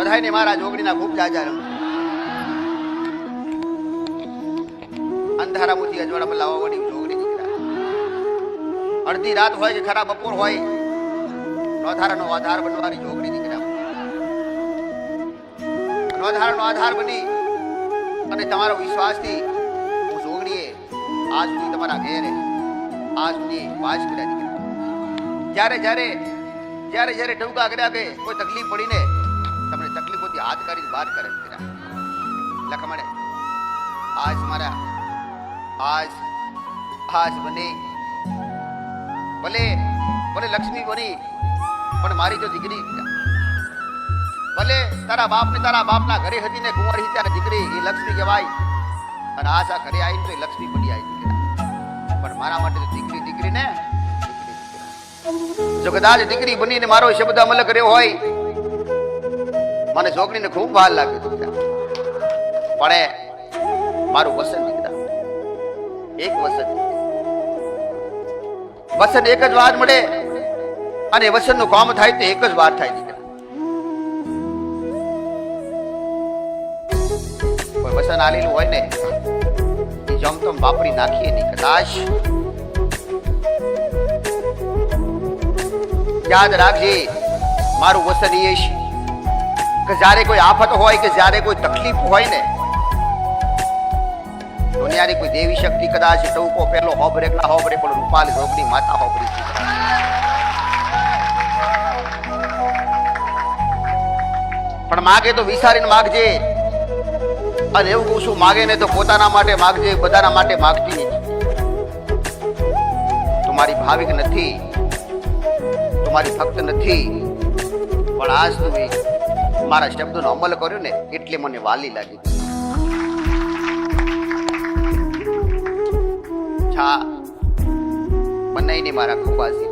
બધાયને મારા જોગણીના ખૂબ જાજા રંગ અંધારામાંથી અજવાળામાં લાવવા વાળી જોગણી દીકરા અડધી રાત હોય કે ખરા બપોર હોય નોધારાનો આધાર બનવાની જોગણી દીકરા નોધારાનો આધાર બની અને તમારો વિશ્વાસથી હું જોગણીએ આજ સુધી તમારા ઘેરે આજ સુધી વાસ કર્યા દીકરા જ્યારે જ્યારે જ્યારે જ્યારે ટૂંકા કર્યા કે કોઈ તકલીફ પડીને તમને તકલીફોથી હાથ કાઢી બહાર કરે દીકરા લખમણે આજ મારા આજ બને ભલે ભલે લક્ષ્મી બની પણ મારી જો દીકરી ભલે તારા બાપના ઘરે હતી ને કુંવારી ત્યારે દીકરી એ લક્ષ્મી કહેવાય અને આ ઘરે આવીને તો એ લક્ષ્મી બની આવી દીકરા પણ મારા માટે તો દીકરી ને જો કદાચ દીકરી બનીને મારો શબ્દ અમલ કર્યો હોય મને જોગણીને ખૂબ વાર લાગે દીકરા પણ મારું વસન દીકરા એક વસન એક જ વાર મળે અને વસન નું કામ થાય તો એક જ વાર થાય દીકરા કોઈ વસન આલેલું હોય ને એ જમતમ વાપરી નાખીએ નહીં કદાચ યાદ રાખજે મારું વસન એ છે કે જ્યારે કોઈ આફત હોય કે જ્યારે કોઈ તકલીફ હોય ને દુનિયાની કોઈ દેવી શક્તિ કદાચ ટૂંકો પેલો હોબરે ના હોબરે પણ રૂપાલ જોગણી માતા હોબરી પણ માગે તો વિચારીને માગજે અને એવું કહું છું માગે ને તો પોતાના માટે માગજે બધાના માટે માગતી નથી તું મારી ભાવિક નથી તું મારી ભક્ત નથી પણ આજ તું મારા શબ્દોનો અમલ કર્યો ને એટલે મને વાલી લાગી છા બનાઈને મારા ખૂબ આશી